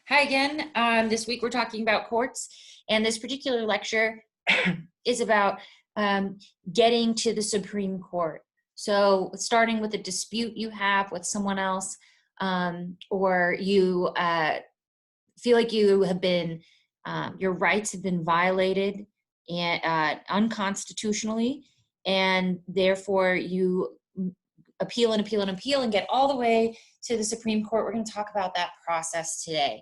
Hi again. This week we're talking about courts, and this particular lecture is about getting to the Supreme Court. So starting with a dispute you have with someone else, or you feel like you have been, your rights have been violated and unconstitutionally, and therefore you appeal and appeal and appeal and get all the way to the Supreme Court. We're going to talk about that process today.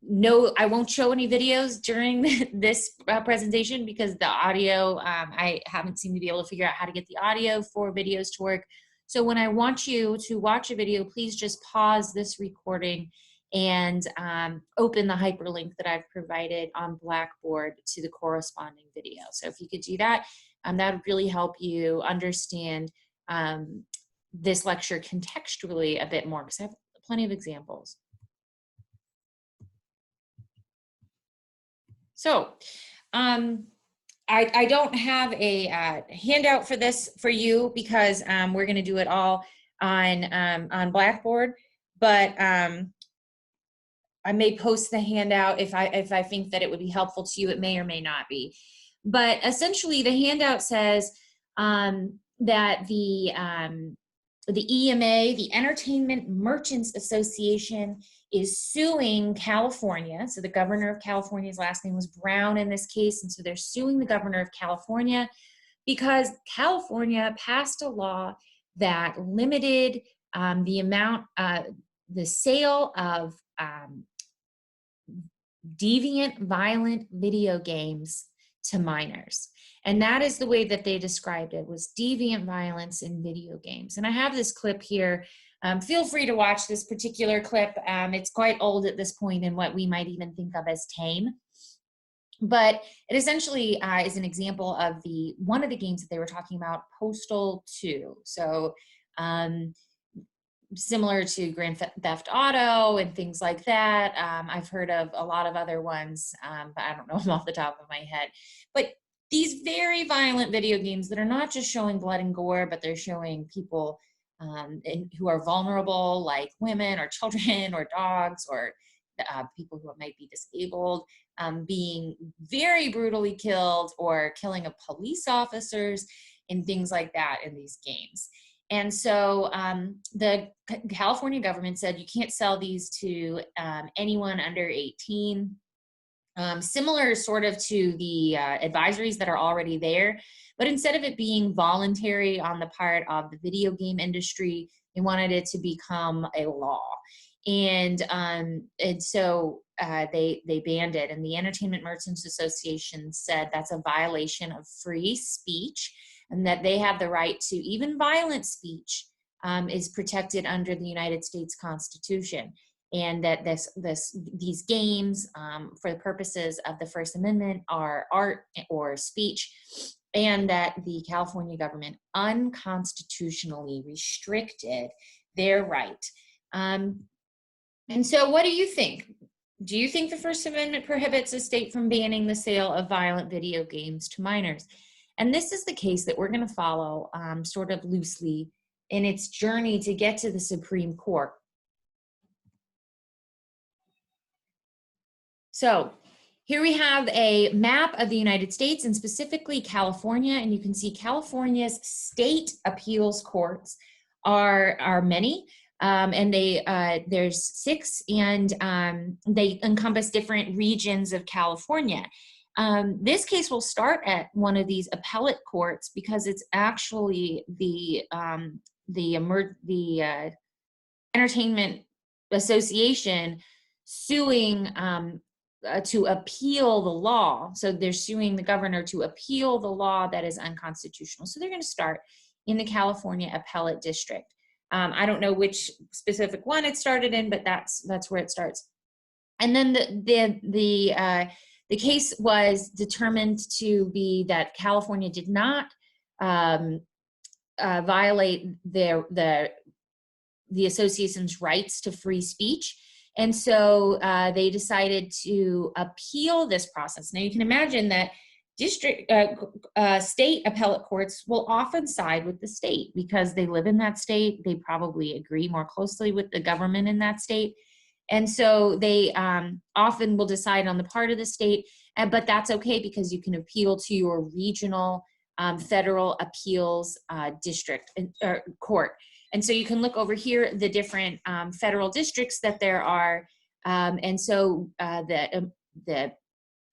No, I won't show any videos during this presentation because the audio, I haven't seemed to be able to figure out how to get the audio for videos to work. So when I want you to watch a video, please just pause this recording and open the hyperlink that I've provided on Blackboard to the corresponding video. So if you could do that, that would really help you understand this lecture contextually a bit more, because I have plenty of examples. So I don't have a handout for this for you because we're going to do it all on Blackboard, but I may post the handout if I think that it would be helpful to you. It may or may not be. But essentially, the handout says that the EMA, the Entertainment Merchants Association, is suing California. So the governor of California's last name was Brown in this case, and so they're suing the governor of California because California passed a law that limited the amount, the sale of deviant, violent video games to minors. And that is the way that they described it, was deviant violence in video games. And I have this clip here. Feel free to watch this particular clip. It's quite old at this point and what we might even think of as tame. But it essentially is an example of one of the games that they were talking about, Postal 2. So similar to Grand Theft Auto and things like that. I've heard of a lot of other ones, but I don't know them off the top of my head. But these very violent video games that are not just showing blood and gore, but they're showing people who are vulnerable, like women or children or dogs or people who might be disabled, being very brutally killed or killing of police officers and things like that in these games. And so the California government said you can't sell these to anyone under 18, similar sort of to the advisories that are already there. But instead of it being voluntary on the part of the video game industry, they wanted it to become a law. And so they banned it. And the Entertainment Merchants Association said that's a violation of free speech, and that they have the right to, even violent speech is protected under the United States Constitution, and that these games, for the purposes of the First Amendment, are art or speech, and that the California government unconstitutionally restricted their right. And so what do you think? Do you think the First Amendment prohibits a state from banning the sale of violent video games to minors? And this is the case that we're going to follow sort of loosely in its journey to get to the Supreme Court. So here we have a map of the United States, and specifically California, and you can see California's state appeals courts are many, and there's 6, and they encompass different regions of California. This case will start at one of these appellate courts because it's actually the Entertainment Association suing to appeal the law. So they're suing the governor to appeal the law that is unconstitutional. So they're going to start in the California Appellate District. I don't know which specific one it started in, but that's where it starts. And then the case was determined to be that California did not violate the association's rights to free speech. And so they decided to appeal this process. Now you can imagine that state appellate courts will often side with the state because they live in that state. They probably agree more closely with the government in that state. And so they often will decide on the part of the state, but that's okay because you can appeal to your regional federal appeals district or court. And so you can look over here, the different federal districts that there are. And so the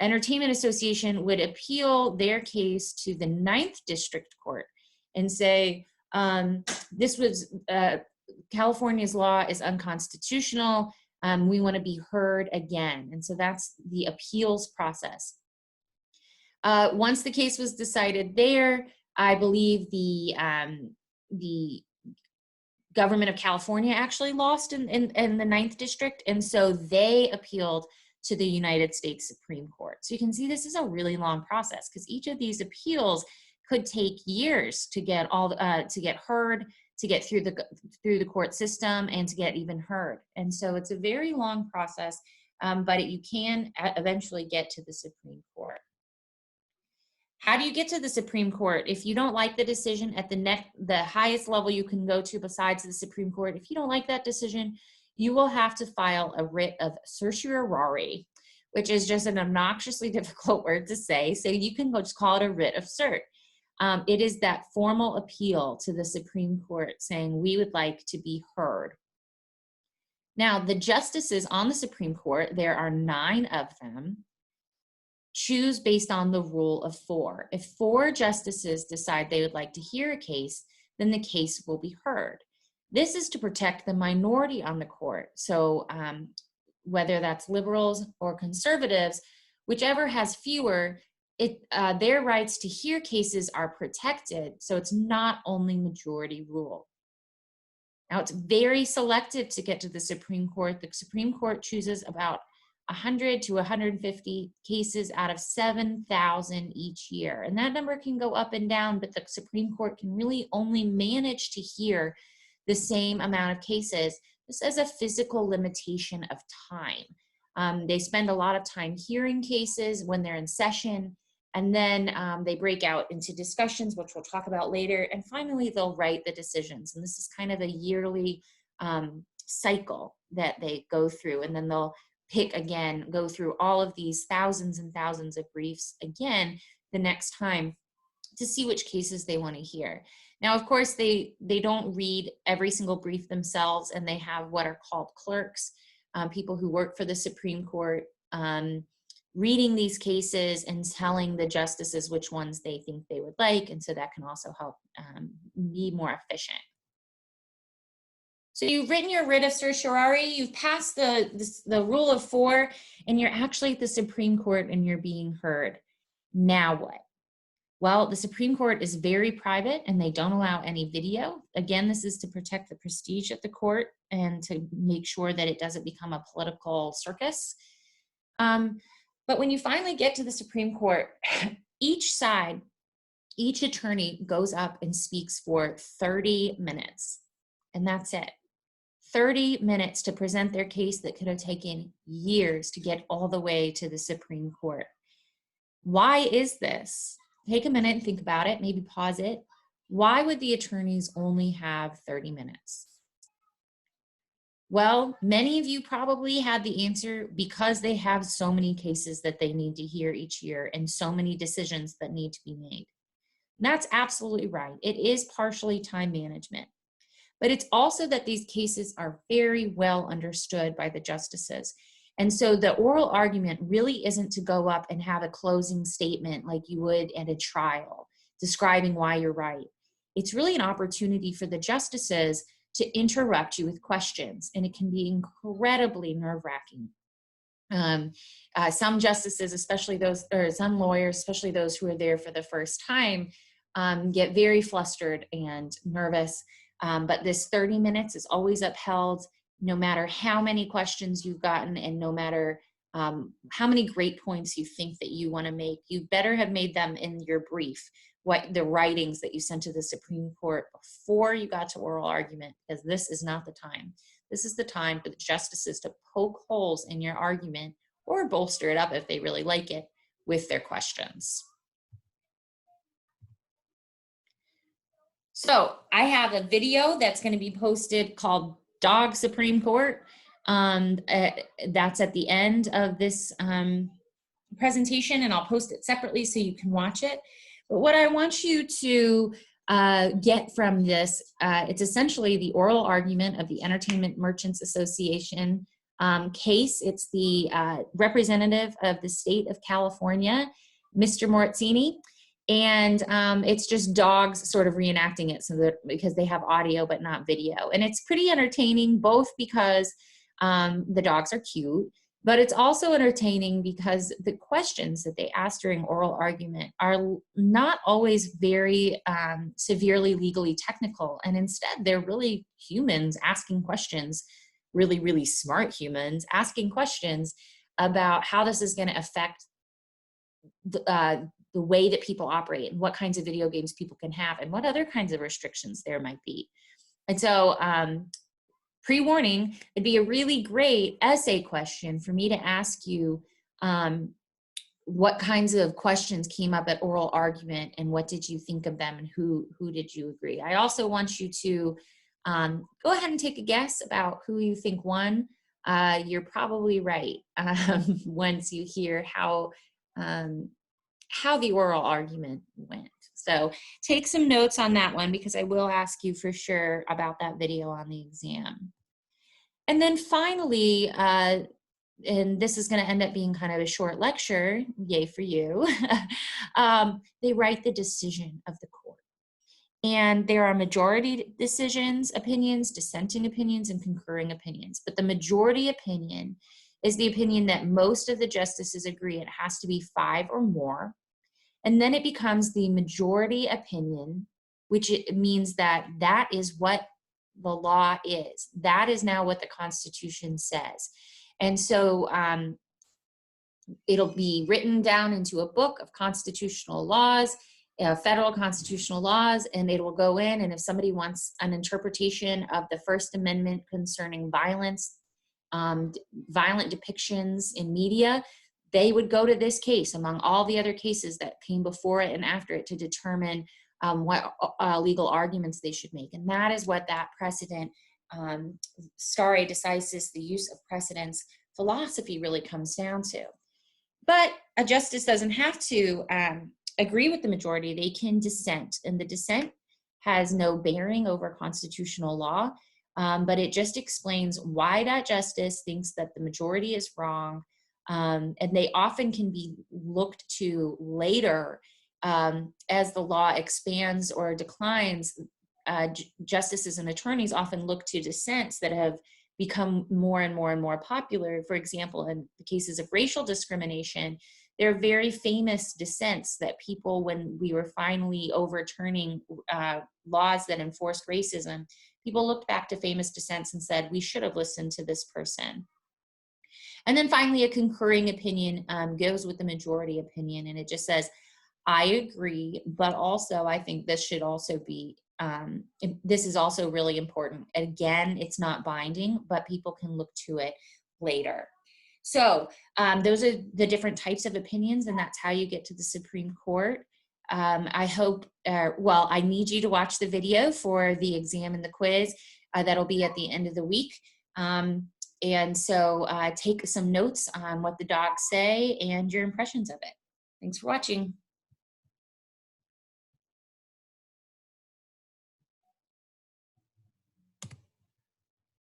Entertainment Association would appeal their case to the 9th District Court and say, this was, California's law is unconstitutional. We want to be heard again. And so that's the appeals process. Once the case was decided there, I believe the government of California actually lost in the 9th District. And so they appealed to the United States Supreme Court. So you can see this is a really long process because each of these appeals could take years to get to get heard, to get through the court system, and to get even heard. And so it's a very long process, but you can eventually get to the Supreme Court. How do you get to the Supreme Court? If you don't like the decision at the highest level you can go to besides the Supreme Court, if you don't like that decision, you will have to file a writ of certiorari, which is just an obnoxiously difficult word to say. So you can just call it a writ of cert. It is that formal appeal to the Supreme Court saying we would like to be heard. Now, the justices on the Supreme Court, there are 9 of them, choose based on the rule of 4. If 4 justices decide they would like to hear a case, then the case will be heard. This is to protect the minority on the court. So whether that's liberals or conservatives, whichever has fewer, their rights to hear cases are protected. So it's not only majority rule. Now it's very selective to get to the Supreme Court. The Supreme Court chooses about 100 to 150 cases out of 7,000 each year. And that number can go up and down, but the Supreme Court can really only manage to hear the same amount of cases. This is a physical limitation of time. They spend a lot of time hearing cases when they're in session, and then they break out into discussions, which we'll talk about later, and finally they'll write the decisions. And this is kind of a yearly cycle that they go through, and then they'll pick again, go through all of these thousands and thousands of briefs again the next time to see which cases they want to hear. Now, of course, they don't read every single brief themselves, and they have what are called clerks, people who work for the Supreme Court, reading these cases and telling the justices which ones they think they would like, and so that can also help be more efficient. So you've written your writ of certiorari, you've passed the rule of 4, and you're actually at the Supreme Court and you're being heard. Now what? Well, the Supreme Court is very private and they don't allow any video. Again, this is to protect the prestige of the court and to make sure that it doesn't become a political circus. But when you finally get to the Supreme Court, each side, each attorney goes up and speaks for 30 minutes, and that's it. 30 minutes to present their case that could have taken years to get all the way to the Supreme Court. Why is this? Take a minute and think about it, maybe pause it. Why would the attorneys only have 30 minutes? Well, many of you probably had the answer because they have so many cases that they need to hear each year and so many decisions that need to be made. And that's absolutely right. It is partially time management. But it's also that these cases are very well understood by the justices. And so the oral argument really isn't to go up and have a closing statement like you would at a trial, describing why you're right. It's really an opportunity for the justices to interrupt you with questions, and it can be incredibly nerve-wracking. Some justices, especially those, or some lawyers, especially those who are there for the first time, get very flustered and nervous. But this 30 minutes is always upheld, no matter how many questions you've gotten and no matter how many great points you think that you want to make. You better have made them in your brief, the writings that you sent to the Supreme Court before you got to oral argument, because this is not the time. This is the time for the justices to poke holes in your argument or bolster it up if they really like it with their questions. So I have a video that's going to be posted called Dog Supreme Court. That's at the end of this presentation, and I'll post it separately so you can watch it. But what I want you to get from this, it's essentially the oral argument of the Entertainment Merchants Association case. It's the representative of the state of California, Mr. Morazzini, and it's just dogs sort of reenacting it, so that because they have audio but not video. And it's pretty entertaining, both because the dogs are cute, but it's also entertaining because the questions that they ask during oral argument are not always very severely legally technical. And instead, they're really humans asking questions, really, really smart humans asking questions about how this is going to affect the way that people operate and what kinds of video games people can have and what other kinds of restrictions there might be. And so, pre-warning, it'd be a really great essay question for me to ask you what kinds of questions came up at oral argument and what did you think of them and who did you agree. I also want you to go ahead and take a guess about who you think won. You're probably right once you hear how the oral argument went. So take some notes on that one, because I will ask you for sure about that video on the exam. And then finally, and this is going to end up being kind of a short lecture, yay for you, they write the decision of the court. And there are majority decisions, opinions, dissenting opinions, and concurring opinions. But the majority opinion is the opinion that most of the justices agree it has to be 5 or more. And then it becomes the majority opinion, which it means that that is what the law is. That is now what the Constitution says. And so it'll be written down into a book of constitutional laws, federal constitutional laws, and it will go in. And if somebody wants an interpretation of the First Amendment concerning violence, violent depictions in media, they would go to this case among all the other cases that came before it and after it to determine what legal arguments they should make. And that is what that precedent, stare decisis, the use of precedents philosophy, really comes down to. But a justice doesn't have to agree with the majority. They can dissent, and the dissent has no bearing over constitutional law, but it just explains why that justice thinks that the majority is wrong. And they often can be looked to later as the law expands or declines. Justices and attorneys often look to dissents that have become more and more and more popular. For example, in the cases of racial discrimination, there are very famous dissents that people, when we were finally overturning laws that enforced racism, people looked back to famous dissents and said, we should have listened to this person. And then finally, a concurring opinion goes with the majority opinion, and it just says, I agree, but also I think this should also be, this is also really important. Again, it's not binding, but people can look to it later. So those are the different types of opinions, and that's how you get to the Supreme Court. I hope, well, I need you to watch the video for the exam and the quiz. That'll be at the end of the week. And so take some notes on what the docs say and your impressions of it. Thanks for watching.